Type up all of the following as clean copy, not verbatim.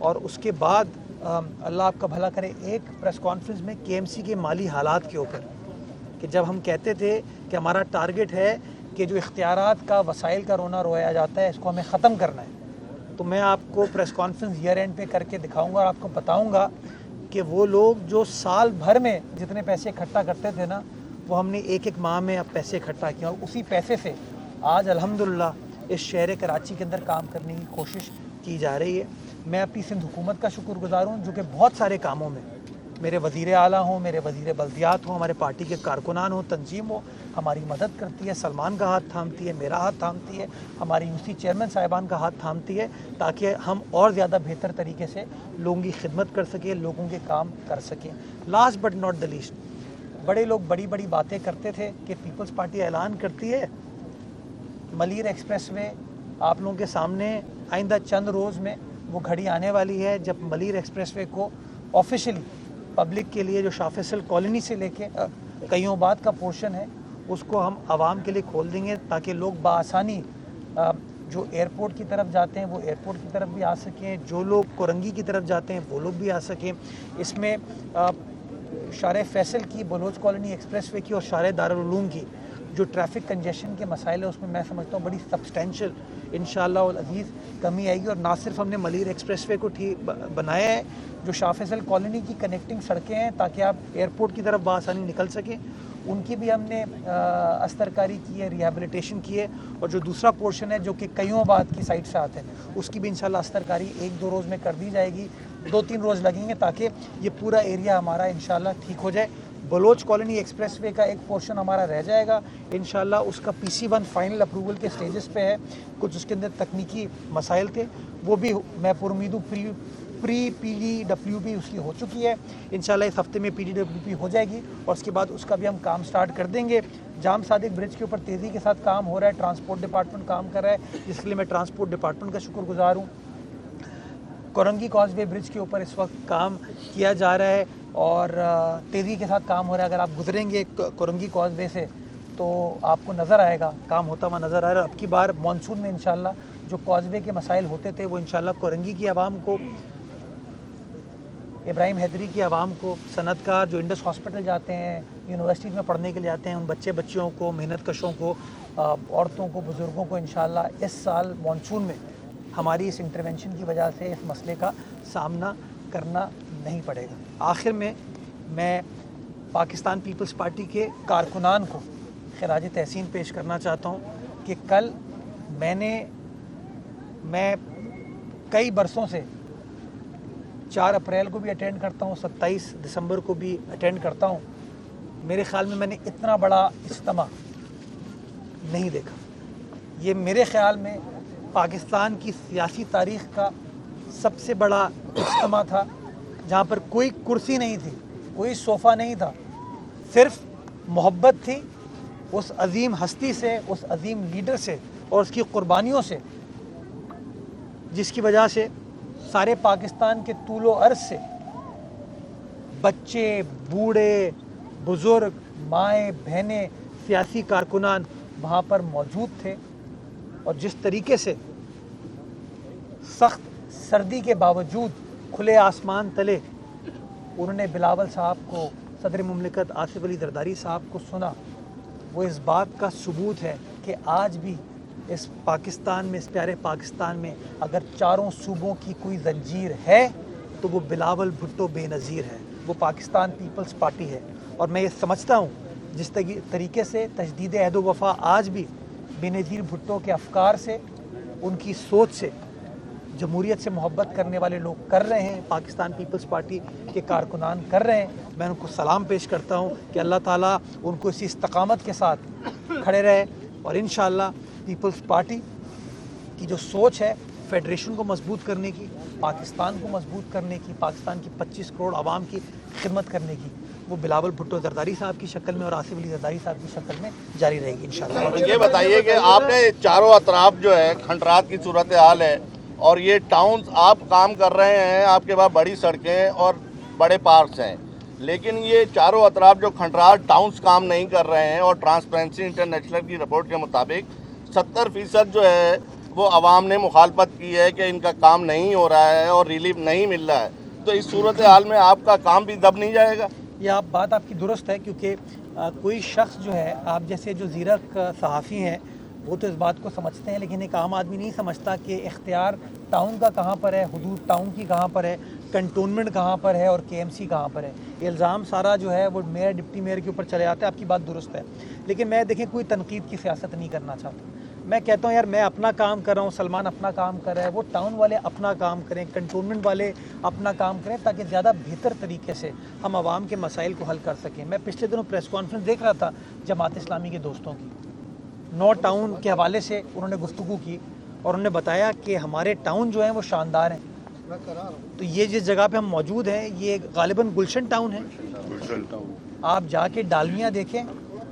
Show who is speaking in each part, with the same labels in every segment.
Speaker 1: اور اس کے بعد اللہ آپ کا بھلا کرے ایک پریس کانفرنس میں KMC کے مالی حالات کے اوپر، کہ جب ہم کہتے تھے کہ ہمارا ٹارگٹ ہے کہ جو اختیارات کا وسائل کا رونا رویا جاتا ہے اس کو ہمیں ختم کرنا ہے، تو میں آپ کو پریس کانفرنس ایئر اینڈ پہ کر کے دکھاؤں گا اور آپ کو بتاؤں گا کہ وہ لوگ جو سال بھر میں جتنے پیسے اکٹھا کرتے تھے نا، وہ ہم نے ایک ایک ماہ میں اب پیسے اکٹھا کیا، اور اسی پیسے سے آج الحمدللہ اس شہر کراچی کے اندر کام کرنے کی کوشش کی جا رہی ہے۔ میں اپنی سندھ حکومت کا شکر گزار ہوں جو کہ بہت سارے کاموں میں میرے وزیر اعلیٰ ہوں، میرے وزیر بلدیات ہوں، ہمارے پارٹی کے کارکنان ہوں، تنظیم ہو، ہماری مدد کرتی ہے، سلمان کا ہاتھ تھامتی ہے، میرا ہاتھ تھامتی ہے، ہماری UC چیئرمین صاحبان کا ہاتھ تھامتی ہے، تاکہ ہم اور زیادہ بہتر طریقے سے لوگوں کی خدمت کر سکیں، لوگوں کے کام کر سکیں۔ Last but not the least, بڑے لوگ بڑی بڑی باتیں کرتے تھے کہ پیپلز پارٹی اعلان کرتی ہے ملیر ایکسپریس وے، آپ لوگوں کے سامنے آئندہ چند روز میں وہ گھڑی آنے والی ہے جب ملیر ایکسپریس وے کو آفیشلی پبلک کے لیے جو شاہ فیصل کالونی سے لے کے کئیوں بعد کا پورشن ہے اس کو ہم عوام کے لیے کھول دیں گے، تاکہ لوگ بآسانی جو ایئرپورٹ کی طرف جاتے ہیں وہ ایئرپورٹ کی طرف بھی آ سکیں، جو لوگ کورنگی کی طرف جاتے ہیں وہ لوگ بھی آ سکیں۔ اس میں شارع فیصل کی، بلوچ کالونی ایکسپریس وے کی اور شارع دارالعلوم کی جو ٹریفک کنجیشن کے مسائل ہے اس میں سمجھتا ہوں بڑی سبسٹینشیل انشاءاللہ العزیز کمی آئے گی۔ اور نہ صرف ہم نے ملیر ایکسپریس وے کو بنایا ہے، جو شاہ فیصل کالونی کی کنیکٹنگ سڑکیں ہیں تاکہ آپ ایئرپورٹ کی طرف بآسانی نکل سکیں، ان کی بھی ہم نے استرکاری کی ہے، ریہیبلیٹیشن کی ہے، اور جو دوسرا پورشن ہے جو کہ کئیوں بعد کی سائٹ سے آتے ہیں اس کی بھی انشاءاللہ استرکاری 1-2 روز میں کر دی جائے گی، 2-3 روز لگیں گے تاکہ یہ پورا ایریا ہمارا انشاءاللہ ٹھیک ہو جائے۔ بلوچ کالونی ایکسپریس وے کا ایک پورشن ہمارا رہ جائے گا انشاءاللہ، اس کا PC1 فائنل اپروول کے سٹیجز پہ ہے، کچھ اس کے اندر تکنیکی مسائل تھے، وہ بھی میں پر امید ہوں پری PDWP اس کی ہو چکی ہے، انشاءاللہ اس ہفتے میں PDWP ہو جائے گی، اور اس کے بعد اس کا بھی ہم کام سٹارٹ کر دیں گے۔ جام صادق برج کے اوپر تیزی کے ساتھ کام ہو رہا ہے، ٹرانسپورٹ ڈپارٹمنٹ کام کر رہا ہے، جس کے لیے میں ٹرانسپورٹ ڈپارٹمنٹ کا شکر گزار ہوں۔ کورنگی کاز وے برج کے اوپر اس وقت کام کیا جا رہا ہے اور تیزی کے ساتھ کام ہو رہا ہے۔ اگر آپ گزریں گے کورنگی کاز وے سے تو آپ کو نظر آئے گا، کام ہوتا ہوا نظر آ رہا ہے۔ اب کی بار مانسون میں انشاءاللہ جو کاز وے کے مسائل ہوتے تھے وہ انشاءاللہ کورنگی کی عوام کو، ابراہیم حیدری کی عوام کو، صنعت کار جو انڈس ہاسپٹل جاتے ہیں، یونیورسٹی میں پڑھنے کے لیے آتے ہیں، ان بچے بچیوں کو، محنت کشوں کو، عورتوں کو، بزرگوں کو انشاءاللہ اس سال مانسون میں ہماری اس انٹرونشن کی وجہ سے اس مسئلے کا سامنا کرنا نہیں پڑے گا۔ آخر میں پاکستان پیپلز پارٹی کے کارکنان کو خراج تحسین پیش کرنا چاہتا ہوں کہ کل میں کئی برسوں سے 4 اپریل کو بھی اٹینڈ کرتا ہوں، 27 دسمبر کو بھی اٹینڈ کرتا ہوں، میرے خیال میں نے اتنا بڑا اجتماع نہیں دیکھا۔ یہ میرے خیال میں پاکستان کی سیاسی تاریخ کا سب سے بڑا اجتماع تھا، جہاں پر کوئی کرسی نہیں تھی، کوئی صوفہ نہیں تھا، صرف محبت تھی اس عظیم ہستی سے، اس عظیم لیڈر سے اور اس کی قربانیوں سے، جس کی وجہ سے سارے پاکستان کے طول و عرض سے بچے، بوڑھے، بزرگ، مائیں، بہنیں، سیاسی کارکنان وہاں پر موجود تھے، اور جس طریقے سے سخت سردی کے باوجود کھلے آسمان تلے انہوں نے بلاول صاحب کو، صدر مملکت آصف علی زرداری صاحب کو سنا، وہ اس بات کا ثبوت ہے کہ آج بھی اس پاکستان میں، اس پیارے پاکستان میں اگر چاروں صوبوں کی کوئی زنجیر ہے تو وہ بلاول بھٹو بے نظیر ہے، وہ پاکستان پیپلز پارٹی ہے۔ اور میں یہ سمجھتا ہوں جس طریقے سے تجدید عہد و وفا آج بھی بے نظیر بھٹو کے افکار سے، ان کی سوچ سے، جمہوریت سے محبت کرنے والے لوگ کر رہے ہیں، پاکستان پیپلز پارٹی کے کارکنان کر رہے ہیں، میں ان کو سلام پیش کرتا ہوں کہ اللہ تعالیٰ ان کو اسی استقامت کے ساتھ کھڑے رہے، اور انشاءاللہ پیپلز پارٹی کی جو سوچ ہے فیڈریشن کو مضبوط کرنے کی، پاکستان کو مضبوط کرنے کی، پاکستان کی 25 کروڑ عوام کی خدمت کرنے کی، وہ بلاول بھٹو زرداری صاحب کی شکل میں اور آصف علی زرداری صاحب کی شکل میں جاری رہے گی انشاءاللہ۔
Speaker 2: یہ بتائیے کہ آپ نے چاروں اطراف جو ہے کھنڈرات کی صورتحال ہے، اور یہ ٹاؤنز آپ کام کر رہے ہیں، آپ کے پاس بڑی سڑکیں اور بڑے پارکس ہیں، لیکن یہ چاروں اطراف جو کھنڈرات ٹاؤنز کام نہیں کر رہے ہیں، اور ٹرانسپیرنسی انٹرنیشنل کی رپورٹ کے مطابق 70% جو ہے وہ عوام نے مخالفت کی ہے کہ ان کا کام نہیں ہو رہا ہے اور ریلیف نہیں مل رہا ہے، تو اس صورتحال میں آپ کا کام بھی دب نہیں جائے گا؟
Speaker 1: یہ بات آپ کی درست ہے، کیونکہ کوئی شخص جو ہے آپ جیسے جو زیرک صحافی ہیں وہ تو اس بات کو سمجھتے ہیں، لیکن ایک عام آدمی نہیں سمجھتا کہ اختیار ٹاؤن کا کہاں پر ہے، حدود ٹاؤن کی کہاں پر ہے، کنٹونمنٹ کہاں پر ہے اور کے ایم سی کہاں پر ہے۔ یہ الزام سارا جو ہے وہ میئر ڈپٹی میئر کے اوپر چلے جاتا ہے۔ آپ کی بات درست ہے، لیکن میں دیکھیں کوئی تنقید کی سیاست نہیں کرنا چاہتا۔ میں کہتا ہوں یار میں اپنا کام کر رہا ہوں، سلمان اپنا کام کر رہا ہے، وہ ٹاؤن والے اپنا کام کریں، کنٹونمنٹ والے اپنا کام کریں، تاکہ زیادہ بہتر طریقے سے ہم عوام کے مسائل کو حل کر سکیں۔ میں پچھلے دنوں پریس کانفرنس دیکھ رہا تھا جماعت اسلامی کے دوستوں کی، 9 ٹاؤن کے حوالے سے انہوں نے گفتگو کی اور انہوں نے بتایا کہ ہمارے ٹاؤن جو ہیں وہ شاندار ہیں۔ تو یہ جس جگہ پہ ہم موجود ہیں یہ غالباً گلشن ٹاؤن ہے۔ آپ جا کے ڈالمیاں دیکھیں،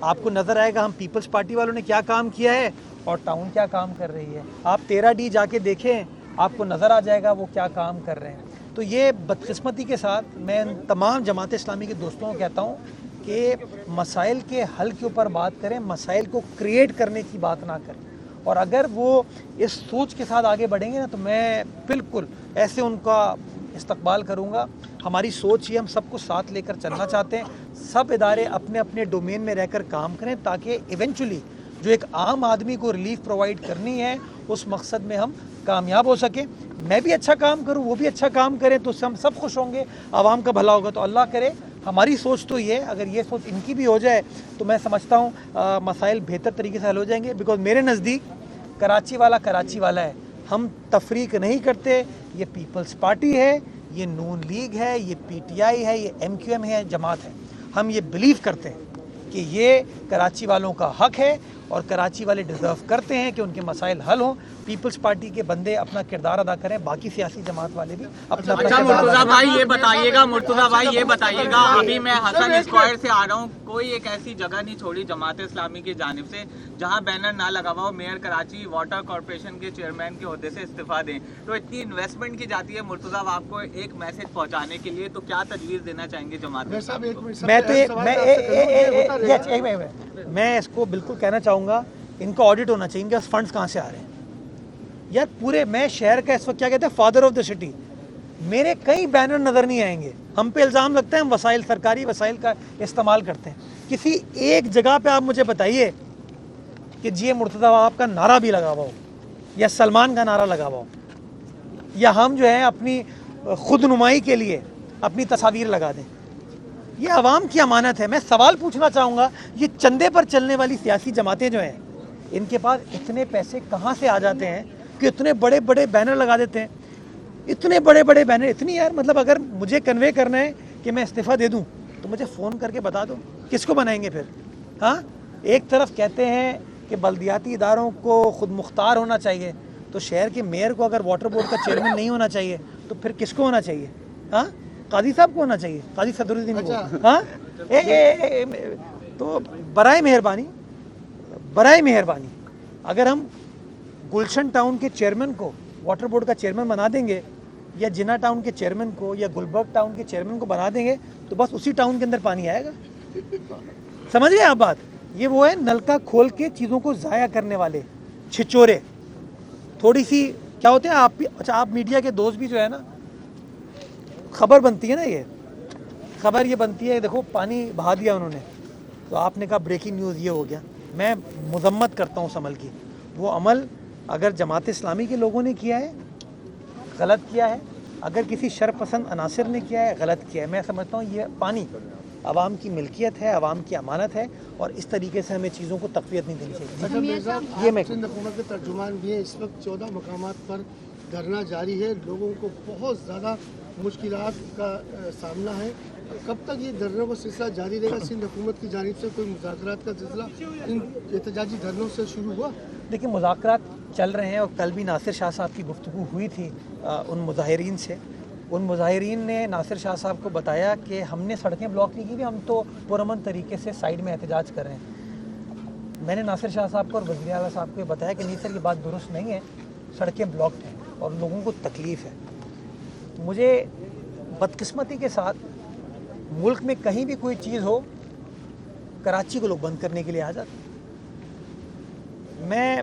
Speaker 1: آپ کو نظر آئے گا ہم پیپلز پارٹی والوں نے کیا کام کیا ہے اور ٹاؤن کیا کام کر رہی ہے۔ آپ 13D جا کے دیکھیں، آپ کو نظر آ جائے گا وہ کیا کام کر رہے ہیں۔ تو یہ بدقسمتی کے ساتھ میں تمام جماعت اسلامی کے دوستوں کو کہتا ہوں کہ مسائل کے حل کے اوپر بات کریں، مسائل کو کریٹ کرنے کی بات نہ کریں، اور اگر وہ اس سوچ کے ساتھ آگے بڑھیں گے نا تو میں بالکل ایسے ان کا استقبال کروں گا۔ ہماری سوچ یہ ہم سب کو ساتھ لے کر چلنا چاہتے ہیں، سب ادارے اپنے اپنے ڈومین میں رہ کر کام کریں تاکہ ایونچولی جو ایک عام آدمی کو ریلیف پرووائڈ کرنی ہے اس مقصد میں ہم کامیاب ہو سکیں۔ میں بھی اچھا کام کروں، وہ بھی اچھا کام کریں، تو اس سے ہم سب خوش ہوں گے، عوام کا بھلا ہوگا۔ تو اللہ کرے ہماری سوچ تو یہ ہے، اگر یہ سوچ ان کی بھی ہو جائے تو میں سمجھتا ہوں مسائل بہتر طریقے سے حل ہو جائیں گے۔ بیکاز میرے نزدیک کراچی والا ہے، ہم تفریق نہیں کرتے۔ یہ پیپلز پارٹی ہے، یہ نون لیگ ہے، یہ پی ٹی آئی ہے، یہ MQM ہے، جماعت ہے۔ ہم یہ بلیو کرتے ہیں کہ یہ کراچی والوں کا حق ہے اور کراچی والے ڈیزرو کرتے ہیں کہ ان کے مسائل حل ہوں۔ پیپلز پارٹی کے بندے اپنا کردار ادا کریں، باقی سیاسی جماعت والے بھی اپنا
Speaker 3: اچھا مرتضیٰ بھائی یہ بتائیے گا ابھی میں حسن اسکوائر سے آ رہا ہوں، کوئی ایک ایسی جگہ نہیں چھوڑی جماعت اسلامی کی جانب سے جہاں بینر نہ لگا ہوا ہو میئر کراچی واٹر کارپوریشن کے چیئرمین کے عہدے سے استعفیٰ دیں؟ تو اتنی انویسٹمنٹ کی جاتی ہے مرتضیٰ آپ کو ایک میسج پہنچانے کے لیے، تو کیا تجویز دینا چاہیں گے جماعت اسلامی کو؟
Speaker 1: میں اس کو بالکل کہنا چاہوں گا، ان کا آڈٹ ہونا چاہیے، ان کے پاس فنڈز کہاں سے آ رہے ہیں یار۔ پورے میں شہر کا اس وقت کیا کہتے ہیں فادر آف دا سٹی، میرے کئی بینر نظر نہیں آئیں گے۔ ہم پہ الزام لگتا ہے ہم وسائل، سرکاری وسائل کا استعمال کرتے ہیں۔ کسی ایک جگہ پہ آپ مجھے بتائیے کہ جی مرتضیٰ آپ کا نعرہ بھی لگا ہوا ہو یا سلمان کا نعرہ لگا ہوا ہو، یا ہم جو ہے اپنی خود نمائی کے لیے اپنی تصاویر لگا دیں۔ یہ عوام کی امانت ہے۔ میں سوال پوچھنا چاہوں گا، یہ چندے پر چلنے والی سیاسی جماعتیں جو ہیں ان کے پاس اتنے پیسے کہاں سے آ جاتے ہیں کہ اتنے بڑے بڑے بینر لگا دیتے ہیں؟ اتنے بڑے بڑے بینر، اتنی یار مطلب اگر مجھے کنوے کرنا ہے کہ میں استعفیٰ دے دوں تو مجھے فون کر کے بتا دو، کس کو بنائیں گے پھر؟ ہاں، ایک طرف کہتے ہیں کہ بلدیاتی اداروں کو خود مختار ہونا چاہیے، تو شہر کے میئر کو اگر واٹر بورڈ کا چیئرمین نہیں ہونا چاہیے تو پھر کس کو ہونا چاہیے؟ ہاں، قاضی صاحب کو ہونا چاہیے، قاضی صدر الدین کو۔ ہاں، تو برائے مہربانی اگر ہم گلشن ٹاؤن کے چیئرمین کو واٹر بورڈ کا چیئرمین بنا دیں گے، یا جنا ٹاؤن کے چیئرمین کو یا گلبرگ ٹاؤن کے چیئرمین کو بنا دیں گے، تو بس اسی ٹاؤن کے اندر پانی آئے گا۔ سمجھ گئے آپ بات؟ یہ وہ ہے نلکا کھول کے چیزوں کو ضائع کرنے والے چھچورے۔ تھوڑی سی کیا ہوتے ہیں آپ بھی، اچھا آپ میڈیا کے دوست بھی جو ہے نا، خبر بنتی ہے نا، یہ خبر یہ بنتی ہے دیکھو پانی بہا دیا انہوں نے، تو آپ نے کہا بریکنگ نیوز یہ ہو گیا۔ میں مذمت کرتا ہوں اس عمل کی۔ وہ عمل اگر جماعت اسلامی کے لوگوں نے کیا ہے غلط کیا ہے، اگر کسی شر پسند عناصر نے کیا ہے غلط کیا ہے۔ میں سمجھتا ہوں یہ پانی عوام کی ملکیت ہے، عوام کی امانت ہے، اور اس طریقے سے ہمیں چیزوں کو تقویت نہیں دینی چاہیے۔ یہ میں
Speaker 4: سندھ حکومت کے ترجمان بھی ہیں، اس وقت 14 مقامات پر دھرنا جاری ہے، لوگوں کو بہت زیادہ مشکلات کا سامنا ہے۔ کب تک یہ دھرنوں کا سلسلہ جاری رہے گا؟ سندھ حکومت کی جانب سے کوئی مذاکرات کا سلسلہ ان احتجاجی دھرنوں سے شروع ہوا؟
Speaker 1: دیکھیں مذاکرات چل رہے ہیں، اور کل بھی ناصر شاہ صاحب کی گفتگو ہوئی تھی ان مظاہرین سے۔ ان مظاہرین نے ناصر شاہ صاحب کو بتایا کہ ہم نے سڑکیں بلاک نہیں کی ہوئی، ہم تو پرامن طریقے سے سائیڈ میں احتجاج کر رہے ہیں۔ میں نے ناصر شاہ صاحب کو اور وزیر اعلیٰ صاحب کو یہ بتایا کہ نہیں سر یہ بات درست نہیں ہے، سڑکیں بلاکڈ ہیں اور لوگوں کو تکلیف ہے۔ مجھے بدقسمتی کے ساتھ ملک میں کہیں بھی کوئی چیز ہو، کراچی کو لوگ بند کرنے کے لیے آ جاتے ہیں۔ میں